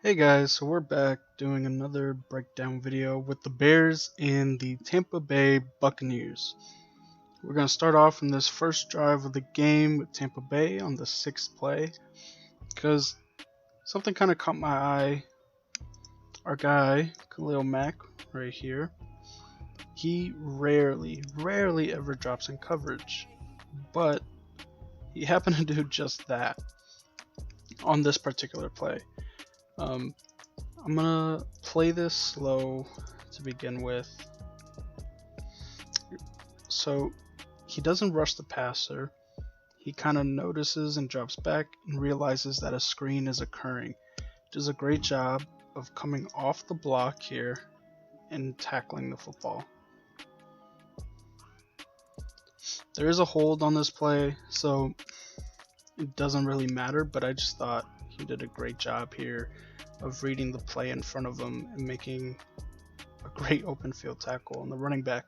Hey guys, so we're back doing another breakdown video with the Bears and the Tampa Bay Buccaneers. We're going to start off in this first drive of the game with Tampa Bay on the 6th play because something kind of caught my eye. Our guy, Khalil Mack, right here, he rarely ever drops in coverage, but he happened to do just that on this particular play. I'm gonna play this slow to begin with. So he doesn't rush the passer. He kind of notices and drops back and realizes that a screen is occurring. Does a great job of coming off the block here and tackling the football. There is a hold on this play, so it doesn't really matter, but I just thought he did a great job here of reading the play in front of him and making a great open field tackle on the running back.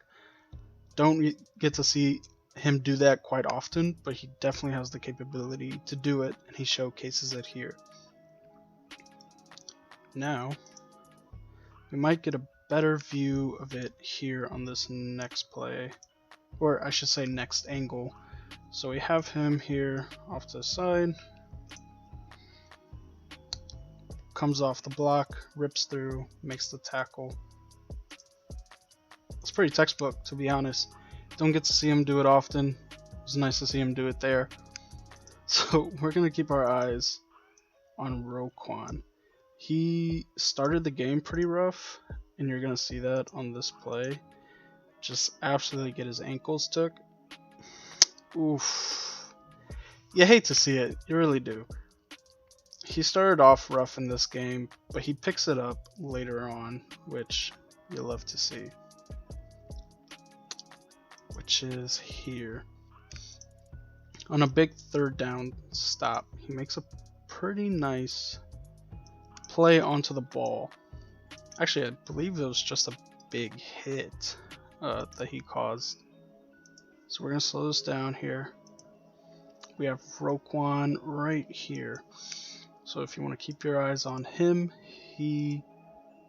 Don't get to see him do that quite often, but he definitely has the capability to do it, and he showcases it here. Now, we might get a better view of it here on this next play, or I should say next angle. So we have him here off to the side, comes off the block, rips through, makes the tackle. It's pretty textbook, to be honest. Don't get to see him do it often. It's nice to see him do it there. So we're going to keep our eyes on Roquan. He started the game pretty rough, and you're going to see that on this play. Just absolutely get his ankles took. Oof. You hate to see it. You really do. He started off rough in this game, but he picks it up later on, which you love to see. Which is here. On a big third down stop, he makes a pretty nice play onto the ball. Actually, I believe it was just a big hit that he caused. So we're going to slow this down here. We have Roquan right here. So if you want to keep your eyes on him, he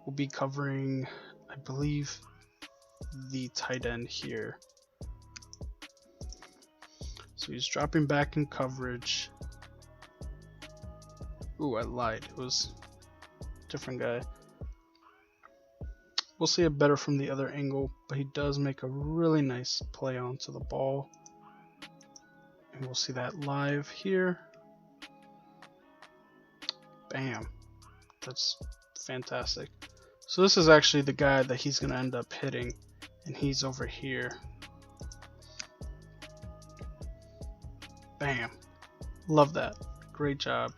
will be covering, I believe, the tight end here. So he's dropping back in coverage. Ooh, I lied. It was a different guy. We'll see it better from the other angle, but he does make a really nice play onto the ball. And we'll see that live here. Bam. That's fantastic. So this is actually the guy that he's going to end up hitting, and he's over here. Bam. Love that. Great job.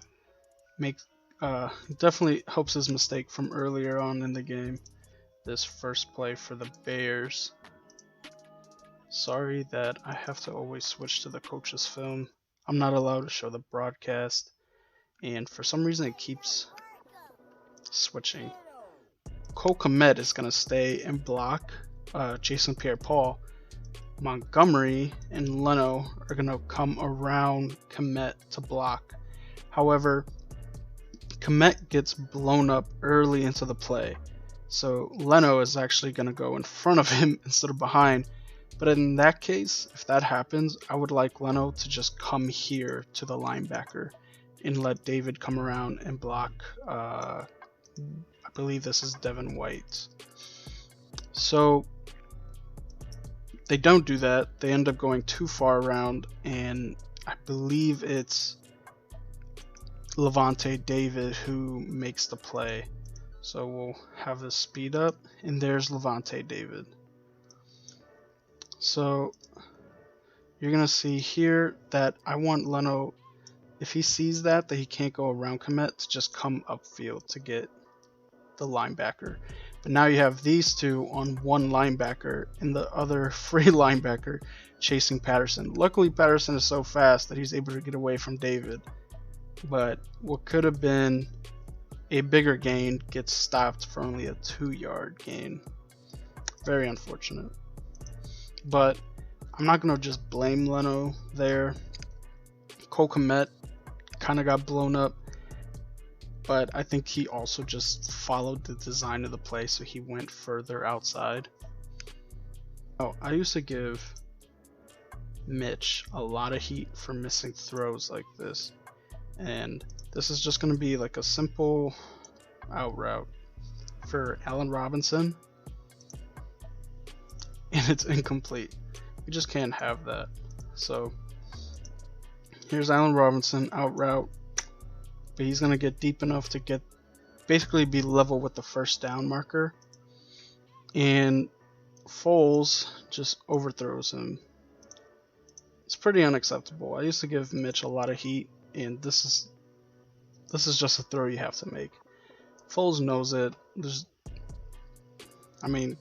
Definitely helps his mistake from earlier on in the game. This first play for the Bears. Sorry that I have to always switch to the coach's film. I'm not allowed to show the broadcast, and for some reason it keeps switching. Cole Kmet is going to stay and block Jason Pierre-Paul. Montgomery and Leno are going to come around Kmet to block. However, Kmet gets blown up early into the play. So Leno is actually going to go in front of him instead of behind. But in that case, if that happens, I would like Leno to just come here to the linebacker and let David come around and block. I believe this is Devin White. So they don't do that. They end up going too far around, and I believe it's Levante David who makes the play. So we'll have this speed up, and there's Levante David. So you're going to see here that I want Leno, if he sees that he can't go around Kmet, to just come upfield to get the linebacker. But now you have these two on one linebacker and the other free linebacker chasing Patterson. Luckily, Patterson is so fast that he's able to get away from David. But what could have been a bigger gain gets stopped for only a 2-yard gain. Very unfortunate. But I'm not going to just blame Leno there. Cole Kmet kind of got blown up. but I think he also just followed the design of the play, so he went further outside. Oh, I used to give Mitch a lot of heat for missing throws like this, and this is just going to be like a simple out route for Allen Robinson, and it's incomplete. We just can't have that. So here's Allen Robinson out route, but he's going to get deep enough to get basically be level with the first down marker, and Foles just overthrows him. It's pretty unacceptable. I used to give Mitch a lot of heat, and this is just a throw you have to make. Foles knows it.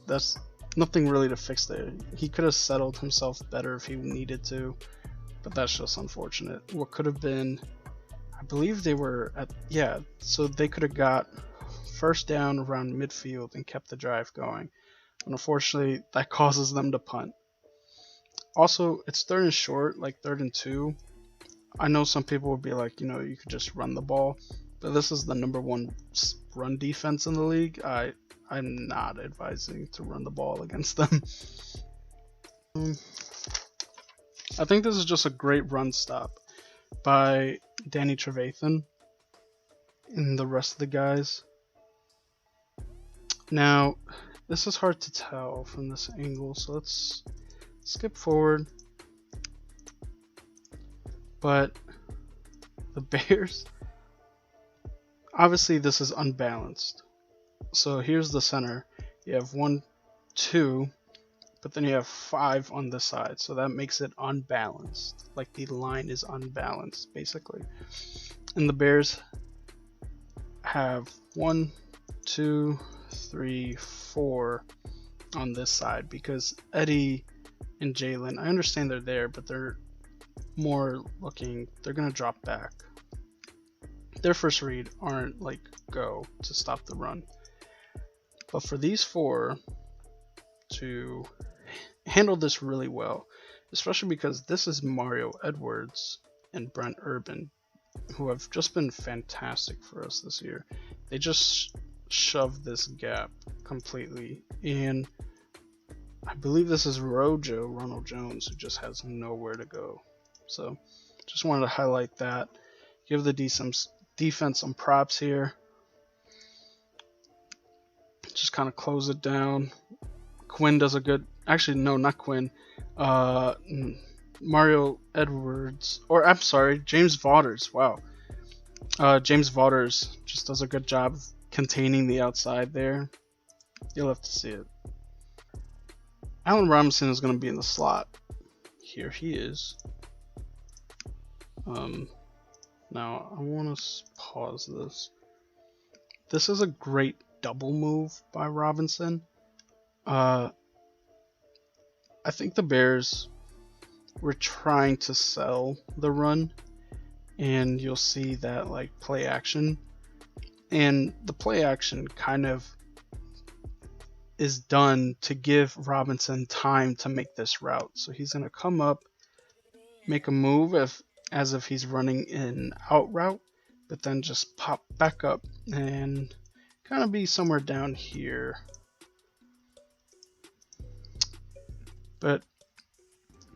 That's nothing really to fix there. He could have settled himself better if he needed to, but that's just unfortunate. What could have been, I believe they were so they could have got first down around midfield and kept the drive going. And unfortunately, that causes them to punt. Also, it's 3rd and short, like 3rd and 2. I know some people would be like, you could just run the ball, but this is the #1 run defense in the league. I'm not advising to run the ball against them. I think this is just a great run stop by Danny Trevathan and the rest of the guys. Now, this is hard to tell from this angle, so let's skip forward. But the Bears, obviously this is unbalanced. So here's the center. You have 1, 2, but then you have 5 on this side. So that makes it unbalanced. Like the line is unbalanced, basically. And the Bears have 1, 2, 3, 4 on this side because Eddie and Jalen, I understand they're there, but they're more looking, they're going to drop back. Their first read aren't like go to stop the run. But for these 4 to handle this really well, especially because this is Mario Edwards and Brent Urban, who have just been fantastic for us this year. They just shoved this gap completely, and I believe this is Rojo, Ronald Jones, who just has nowhere to go. So just wanted to highlight that. Give the defense some props here. Just kind of close it down. Quinn does a good, actually no, not Quinn. Mario Edwards, or I'm sorry, James Vaughters. Wow. James Vaughters just does a good job of containing the outside there. You'll have to see it. Allen Robinson is going to be in the slot. Here he is. Now I want to pause this. This is a great double move by Robinson. I think the Bears were trying to sell the run, and you'll see that like play action, and the play action kind of is done to give Robinson time to make this route. So he's going to come up, make a move as if he's running an out route, but then just pop back up and kind of be somewhere down here. But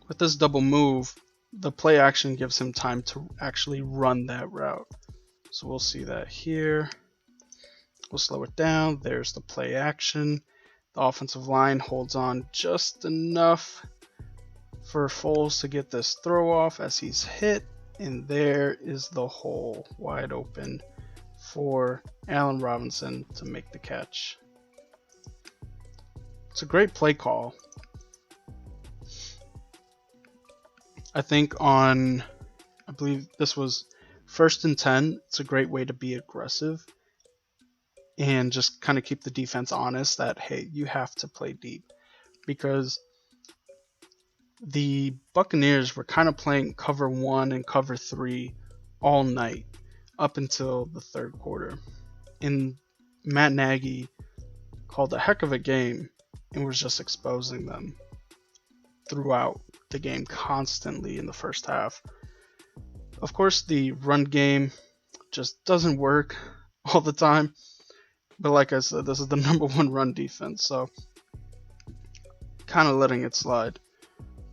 with this double move, the play action gives him time to actually run that route. So we'll see that here. We'll slow it down. There's the play action. The offensive line holds on just enough for Foles to get this throw off as he's hit. And there is the hole wide open for Allen Robinson to make the catch. It's a great play call. I think I believe this was 1st and 10. It's a great way to be aggressive and just kind of keep the defense honest that, hey, you have to play deep, because the Buccaneers were kind of playing cover 1 and cover 3 all night up until the 3rd quarter. And Matt Nagy called a heck of a game and was just exposing them throughout the game constantly in the first half. Of course, the run game just doesn't work all the time. But like I said, this is the #1 run defense, so kind of letting it slide.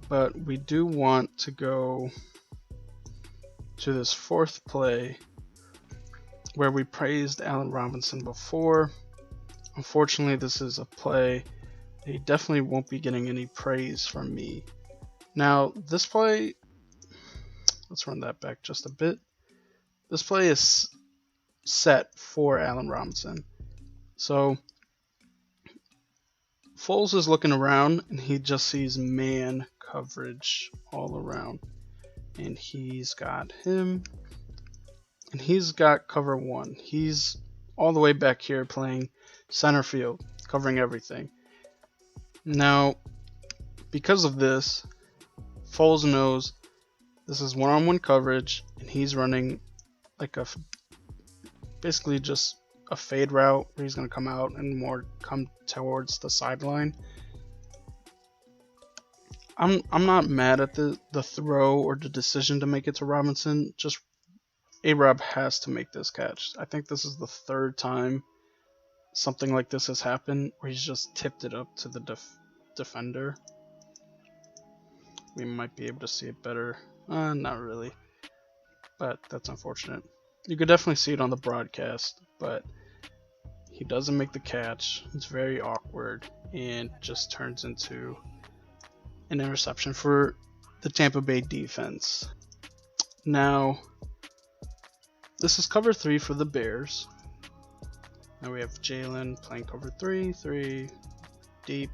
But we do want to go to this fourth play where we praised Allen Robinson before. Unfortunately, this is a play he definitely won't be getting any praise from me. Now, this play, let's run that back just a bit. This play is set for Allen Robinson. So, Foles is looking around and he just sees man coverage all around. And he's got him. And he's got cover 1. He's all the way back here playing center field, covering everything. Now, because of this, Foles knows this is one-on-one coverage, and he's running like basically just a fade route where he's going to come out and more come towards the sideline. I'm not mad at the throw or the decision to make it to Robinson. Just A-Rob has to make this catch. I think this is the third time something like this has happened where he's just tipped it up to the defender. We might be able to see it better. Not really, but that's unfortunate. You could definitely see it on the broadcast, but he doesn't make the catch. It's very awkward and just turns into an interception for the Tampa Bay defense. Now, this is cover 3 for the Bears. Now we have Jalen playing cover 3 deep,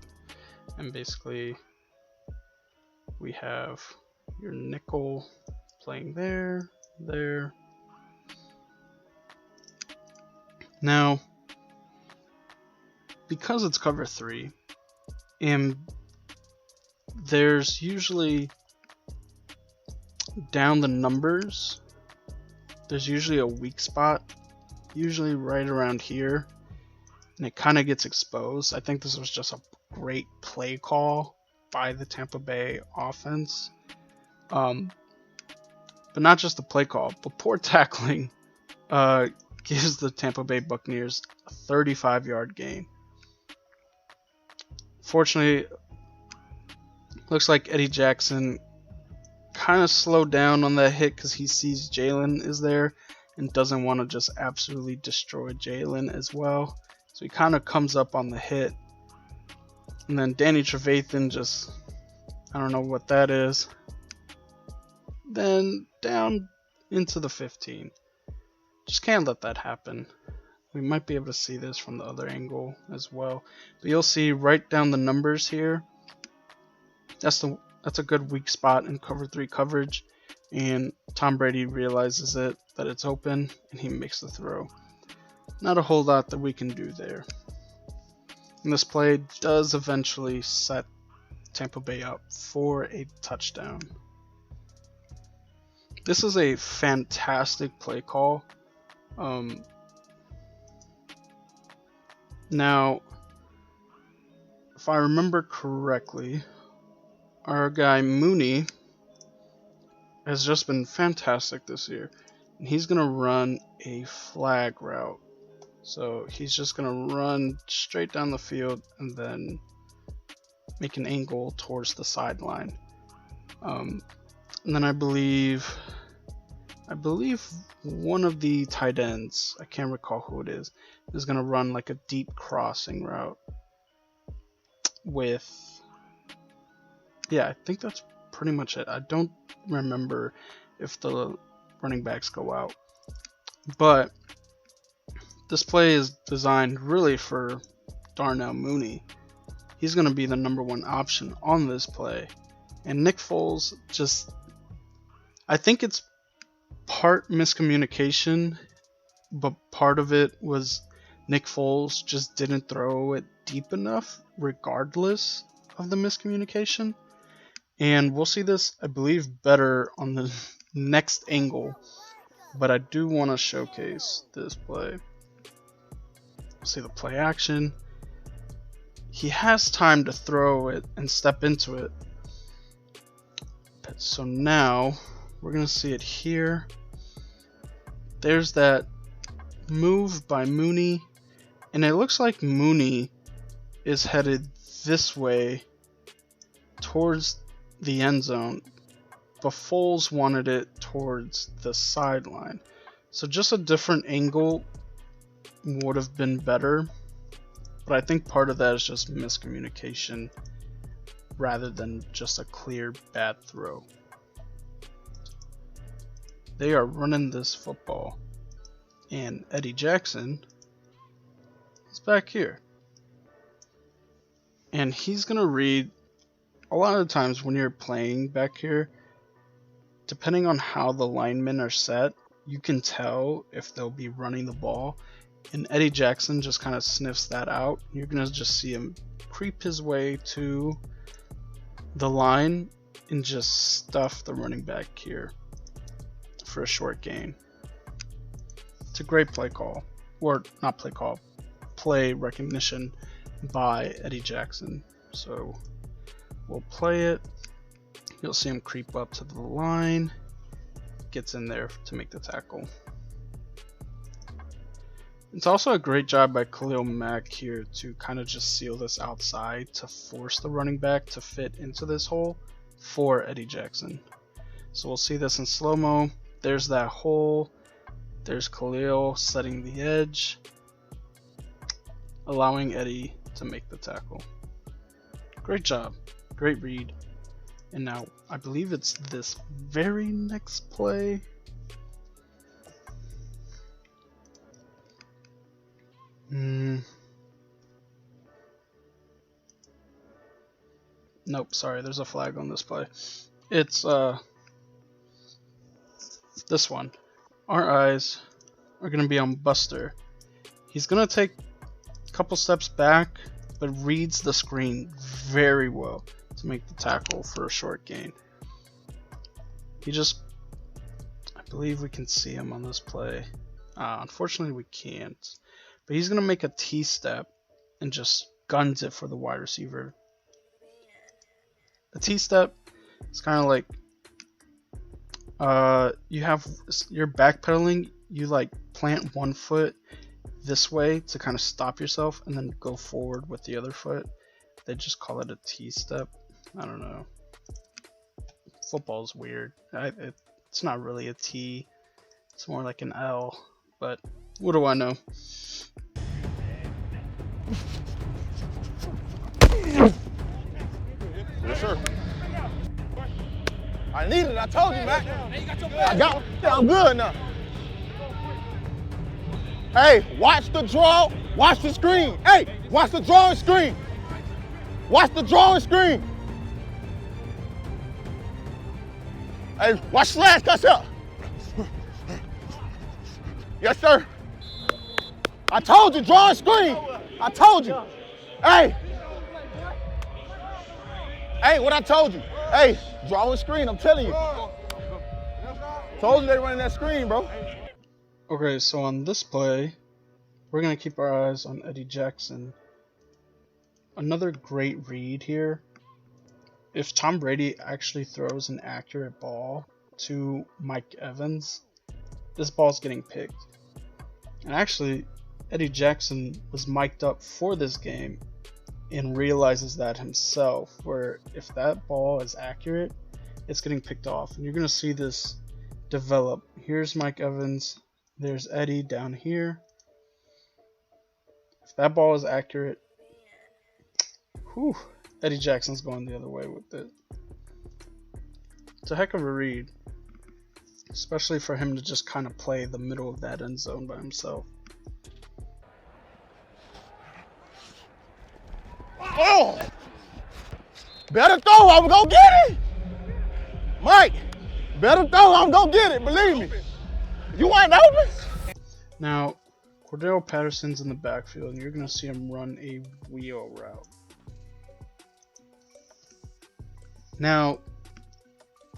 and basically we have your nickel playing there. Now, because it's cover 3, and there's usually down the numbers, there's usually a weak spot, usually right around here, and it kind of gets exposed. I think this was just a great play call by the Tampa Bay offense. But not just the play call, but poor tackling gives the Tampa Bay Buccaneers a 35-yard gain. Fortunately, looks like Eddie Jackson kind of slowed down on that hit because he sees Jalen is there and doesn't want to just absolutely destroy Jalen as well. So he kind of comes up on the hit. And then Danny Trevathan just, I don't know what that is. Then down into the 15. Just can't let that happen. We might be able to see this from the other angle as well. But you'll see right down the numbers here. That's a good weak spot in cover 3 coverage. And Tom Brady realizes that it's open and he makes the throw. Not a whole lot that we can do there. And this play does eventually set Tampa Bay up for a touchdown. This is a fantastic play call. Now, if I remember correctly, our guy Mooney has just been fantastic this year. And he's going to run a flag route. So he's just going to run straight down the field and then make an angle towards the sideline. And then I believe one of the tight ends, I can't recall who it is going to run like a deep crossing route with, yeah, I think that's pretty much it. I don't remember if the running backs go out, but this play is designed really for Darnell Mooney. He's going to be the #1 option on this play. And Nick Foles just, I think it's part miscommunication, but part of it was Nick Foles just didn't throw it deep enough regardless of the miscommunication. And we'll see this, I believe, better on the next angle. But I do want to showcase this play. See the play action. He has time to throw it and step into it. So now we're going to see it here. There's that move by Mooney, and it looks like Mooney is headed this way towards the end zone, but Foles wanted it towards the sideline. So just a different angle would have been better, but I think part of that is just miscommunication rather than just a clear bad throw. They are running this football, and Eddie Jackson is back here. And he's going to read, a lot of times when you're playing back here, depending on how the linemen are set, you can tell if they'll be running the ball. And Eddie Jackson just kind of sniffs that out. You're going to just see him creep his way to the line and just stuff the running back here for a short gain. It's a great play call, or not play call, play recognition by Eddie Jackson. So we'll play it. You'll see him creep up to the line, gets in there to make the tackle. It's also a great job by Khalil Mack here to kind of just seal this outside to force the running back to fit into this hole for Eddie Jackson. So we'll see this in slow-mo. There's that hole. There's Khalil setting the edge, allowing Eddie to make the tackle. Great job. Great read. And now I believe it's this very next play. Nope, sorry, there's a flag on this play. It's this one. Our eyes are going to be on Buster. He's going to take a couple steps back, but reads the screen very well to make the tackle for a short gain. He just, I believe we can see him on this play. Unfortunately, we can't. But he's going to make a T-step and just guns it for the wide receiver. A T-step is kind of like you're backpedaling, you like plant one foot this way to kind of stop yourself and then go forward with the other foot. They just call it a T-step. I don't know. Football's weird. It's not really a T. It's more like an L. But what do I know? Yes, sir. I need it. I told you, man. I got it. I'm good now. Hey, watch the draw. Watch the screen. Hey, watch the drawing screen. Watch the drawing screen. Hey, watch slash. Catch up. Yes, sir. I told you, drawing screen. I told you. Hey. Hey, what I told you. Hey, drawing screen, I'm telling you. Told you they running that screen, bro. Okay, so on this play, we're going to keep our eyes on Eddie Jackson. Another great read here. If Tom Brady actually throws an accurate ball to Mike Evans, this ball's getting picked. And actually, Eddie Jackson was mic'd up for this game and realizes that himself, where if that ball is accurate, it's getting picked off. And you're going to see this develop. Here's Mike Evans. There's Eddie down here. If that ball is accurate, Eddie Jackson's going the other way with it. It's a heck of a read, especially for him to just kind of play the middle of that end zone by himself. Oh! Better throw, I'm gonna get it! Mike, better throw, I'm gonna get it, believe me. You ain't open? Now, Cordero Patterson's in the backfield, and you're going to see him run a wheel route. Now,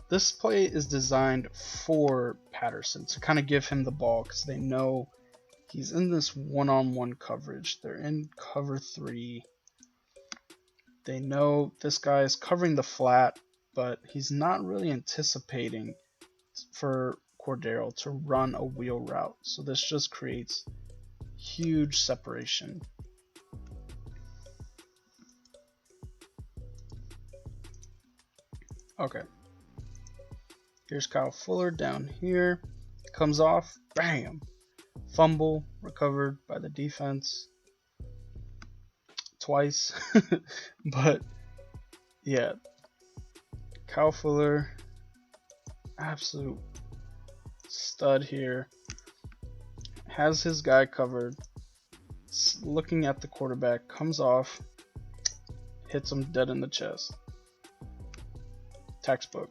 this play is designed for Patterson to kind of give him the ball because they know he's in this one-on-one coverage. They're in cover 3. They know this guy is covering the flat, but he's not really anticipating for Cordero to run a wheel route. So this just creates Huge separation. Okay. Here's Kyle Fuller down here. Comes off. Bam! Fumble. Recovered by the defense. Twice. But, yeah. Kyle Fuller. Absolute stud here. Has his guy covered. Looking at the quarterback. Comes off. Hits him dead in the chest. Textbook.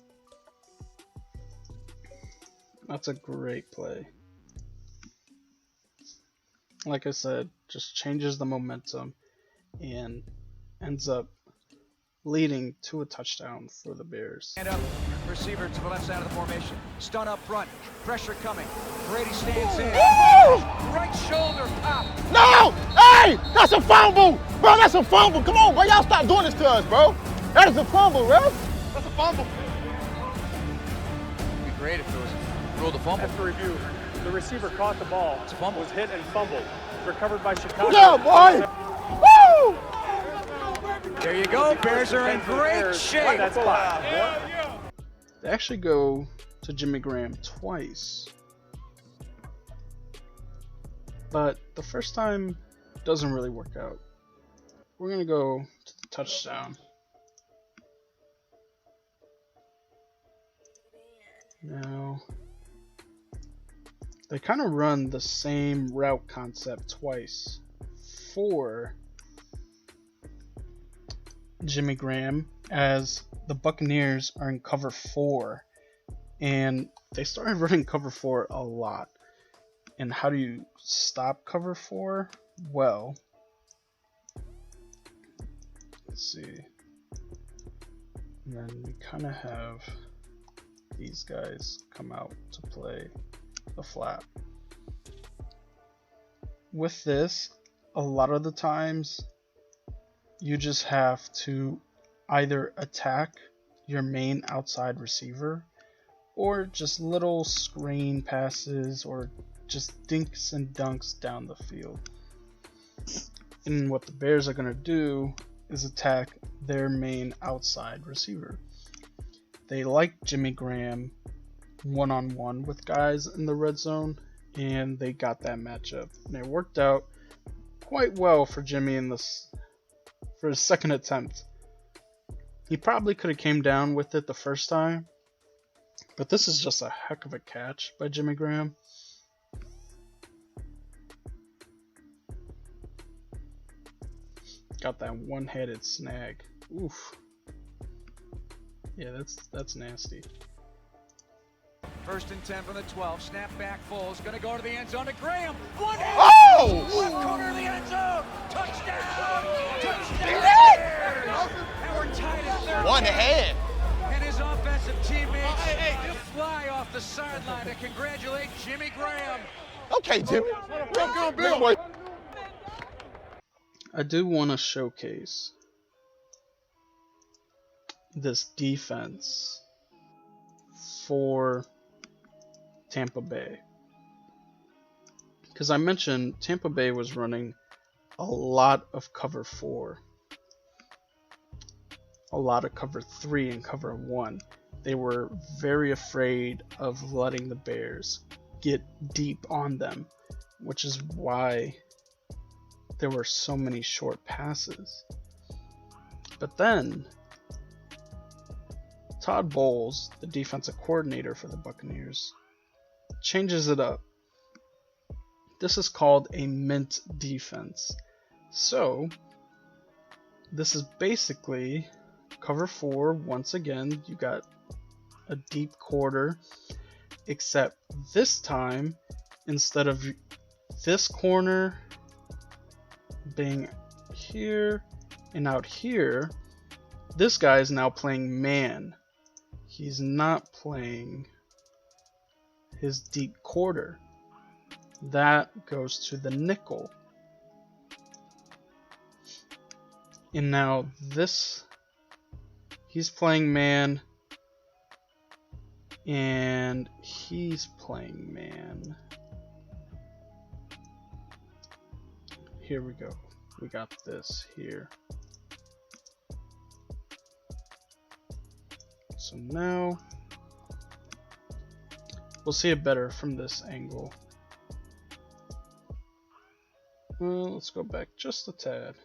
That's a great play. Like I said, just changes the momentum and ends up leading to a touchdown for the Bears. Stand up, receiver to the left side of the formation. Stun up front, pressure coming. Brady stands in. Right shoulder pop. No! Hey! That's a fumble! Bro, that's a fumble. Come on, bro. Y'all stop doing this to us, bro. That is a fumble, bro. That's a fumble. It'd be great if it was ruled a fumble. After review, the receiver caught the ball, was hit and fumbled. Recovered by Chicago. Good job, boy! Woo! There you go. Bears are in great shape. That's allowed. They actually go to Jimmy Graham twice. But the first time doesn't really work out. We're going to go to the touchdown. Now, they kind of run the same route concept twice for Jimmy Graham as the Buccaneers are in cover 4, and they started running cover 4 a lot. And how do you stop cover 4? Well, let's see. And then we kind of have these guys come out to play the flat. With this, a lot of the times you just have to either attack your main outside receiver or just little screen passes or just dinks and dunks down the field. And what the Bears are going to do is attack their main outside receiver. They like Jimmy Graham one-on-one with guys in the red zone, and they got that matchup. And it worked out quite well for Jimmy in this for his second attempt. He probably could have came down with it the first time, but this is just a heck of a catch by Jimmy Graham. Got that one-handed snag. Oof. Yeah, that's nasty. 1st and 10 from the 12. Snap back, Foles. Going to go to the end zone to Graham. One Oh! left corner of the end zone. Touchdown! Touchdown! And we're tied at 30. One hand. And his offensive teammates fly off the sideline to congratulate Jimmy Graham. Okay, Jimmy. Big boy. I do want to showcase this defense for Tampa Bay, because I mentioned Tampa Bay was running a lot of cover 4, a lot of cover 3 and cover 1. They were very afraid of letting the Bears get deep on them, which is why there were so many short passes. But then Todd Bowles, the defensive coordinator for the Buccaneers, changes it up. This is called a mint defense. So this is basically cover 4. Once again, you got a deep quarter, except this time, instead of this corner being here and out here, this guy is now playing man. He's not playing his deep quarter. That goes to the nickel. And now this, he's playing man, and he's playing man. here we go. We got this here. So now we'll see it better from this angle. Well, let's go back just a tad.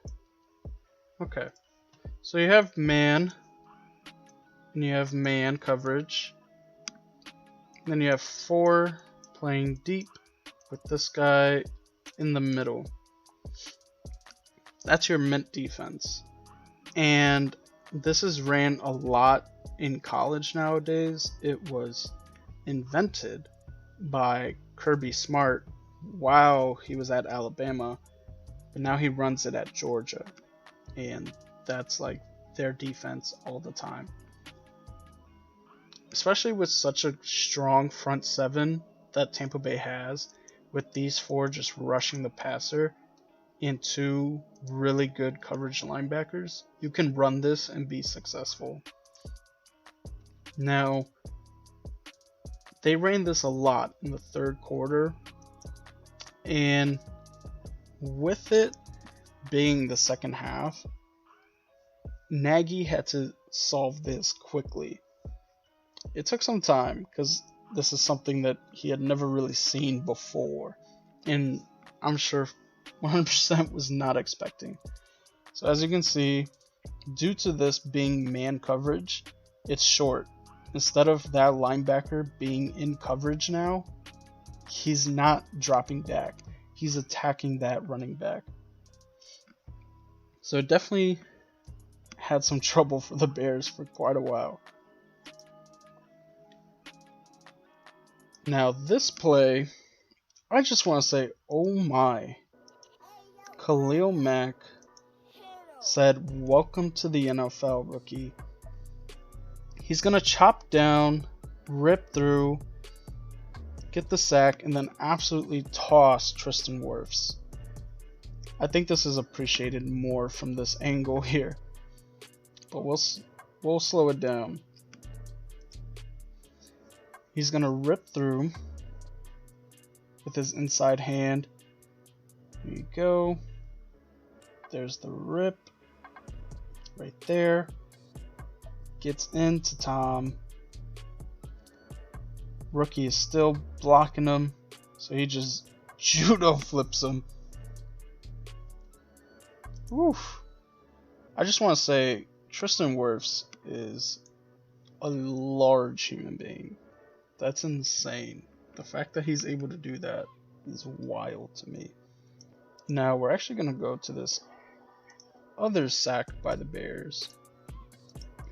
Okay, so you have man, and you have man coverage. Then you have 4 playing deep with this guy in the middle. That's your mint defense. And this is ran a lot in college nowadays. It was invented by Kirby Smart while he was at Alabama, but now he runs it at Georgia, and that's like their defense all the time. Especially with such a strong front 7 that Tampa Bay has, with these 4 just rushing the passer and 2 really good coverage linebackers, you can run this and be successful. Now, they ran this a lot in the 3rd quarter, and with it being the second half, Nagy had to solve this quickly. It took some time because this is something that he had never really seen before, and I'm sure 100% was not expecting. So as you can see, due to this being man coverage, it's short. Instead of that linebacker being in coverage now, he's not dropping back. He's attacking that running back. So it definitely had some trouble for the Bears for quite a while. Now this play, I just want to say, oh my. Khalil Mack said, "Welcome to the NFL, rookie." He's going to chop down, rip through, get the sack, and then absolutely toss Tristan Wirfs. I think this is appreciated more from this angle here, but we'll slow it down. He's going to rip through with his inside hand. Here you go. There's the rip right there. Gets into Tom. Rookie is still blocking him, so he just judo flips him. Oof. I just want to say Tristan Wirfs is a large human being. That's insane. The fact that he's able to do that is wild to me. Now we're actually going to go to this other sack by the Bears,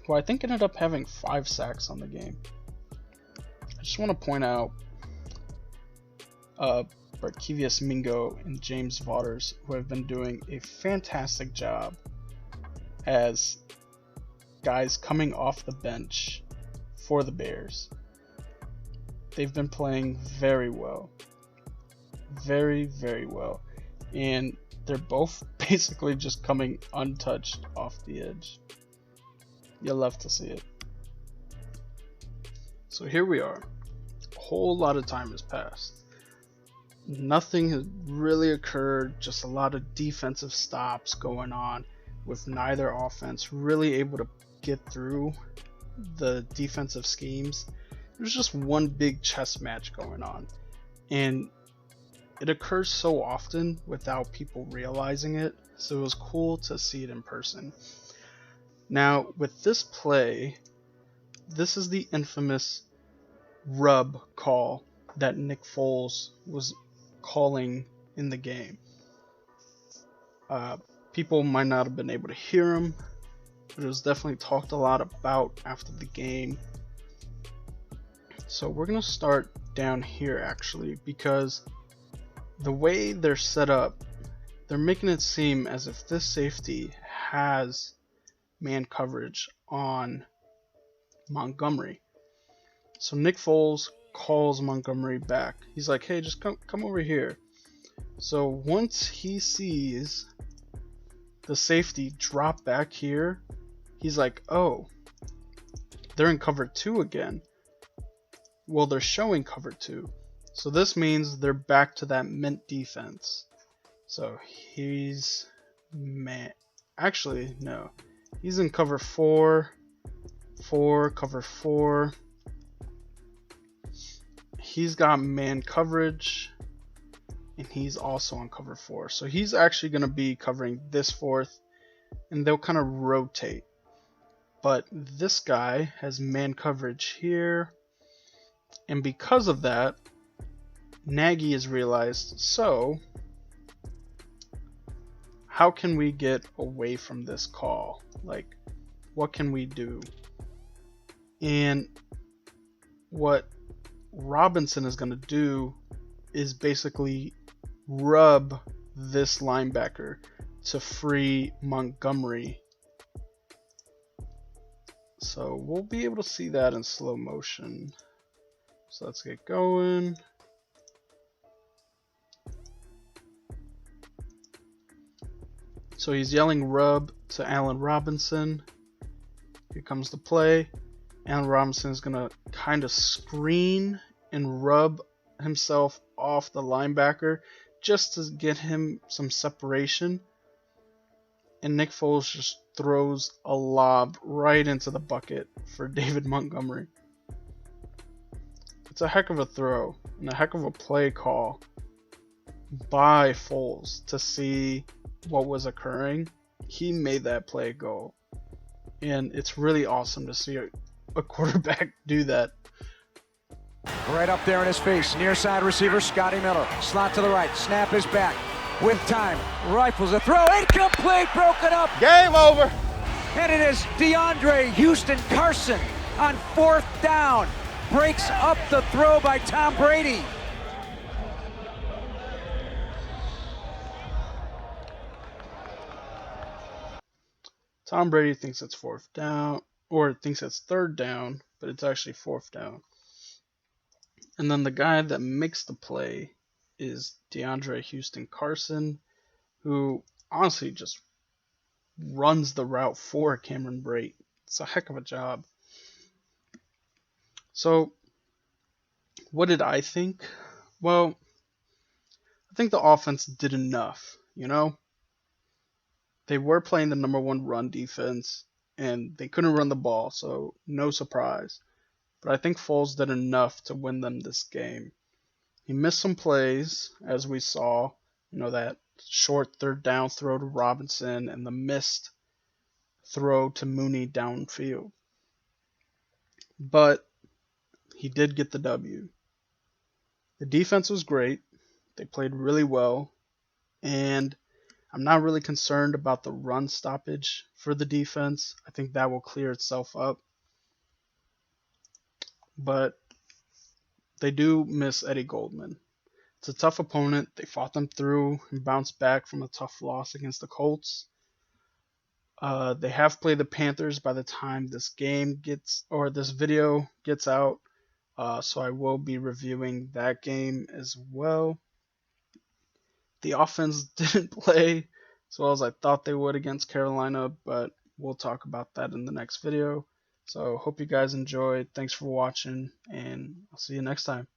who I think ended up having 5 sacks on the game. I just want to point out Barkevius Mingo and James Vaughters, who have been doing a fantastic job as guys coming off the bench for the Bears. They've been playing very well. Very, very well. And they're both basically just coming untouched off the edge. You'll love to see it. So here we are. A whole lot of time has passed. Nothing has really occurred, just a lot of defensive stops going on, with neither offense really able to get through the defensive schemes. There's just one big chess match going on, and it occurs so often without people realizing it, so it was cool to see it in person. Now with this play, this is the infamous rub call that Nick Foles was calling in the game. People might not have been able to hear him, but it was definitely talked a lot about after the game. So we're going to start down here actually, because the way they're set up, they're making it seem as if this safety has man coverage on Montgomery. So Nick Foles calls Montgomery back. He's like, hey, just come over here. So once he sees the safety drop back here, he's like, oh, they're in cover 2 again. Well, they're showing cover 2. So this means they're back to that mint defense. So he's actually no, he's in cover 4, cover 4. He's got man coverage, and he's also on cover 4. So he's actually going to be covering this fourth, and they'll kind of rotate. But this guy has man coverage here, and because of that, Nagy has realized, so how can we get away from this call? Like, what can we do? And what Robinson is going to do is basically rub this linebacker to free Montgomery. So we'll be able to see that in slow motion. So let's get going. So he's yelling rub to Allen Robinson. Here comes the play. Allen Robinson is going to kind of screen and rub himself off the linebacker just to get him some separation. And Nick Foles just throws a lob right into the bucket for David Montgomery. It's a heck of a throw and a heck of a play call by Foles to see what was occurring. He made that play go. And it's really awesome to see a quarterback do that. Right up there in his face. Near side receiver, Scotty Miller. Slot to the right. Snap is back. With time. Rifles a throw. Incomplete. Broken up. Game over. And it is DeAndre Houston Carson on 4th down. Breaks up the throw by Tom Brady. Tom Brady thinks it's 4th down, or thinks it's 3rd down, but it's actually 4th down. And then the guy that makes the play is DeAndre Houston Carson, who honestly just runs the route for Cameron Brate. It's a heck of a job. So, what did I think? Well, I think the offense did enough, you know? They were playing the number 1 run defense, and they couldn't run the ball, so no surprise. But I think Foles did enough to win them this game. He missed some plays, as we saw, that short 3rd down throw to Robinson and the missed throw to Mooney downfield. But he did get the W. The defense was great. They played really well. And I'm not really concerned about the run stoppage for the defense. I think that will clear itself up. But they do miss Eddie Goldman. It's a tough opponent. They fought them through and bounced back from a tough loss against the Colts. They have played the Panthers by the time this video gets out. So I will be reviewing that game as well. The offense didn't play as well as I thought they would against Carolina, but we'll talk about that in the next video. So hope you guys enjoyed. Thanks for watching, and I'll see you next time.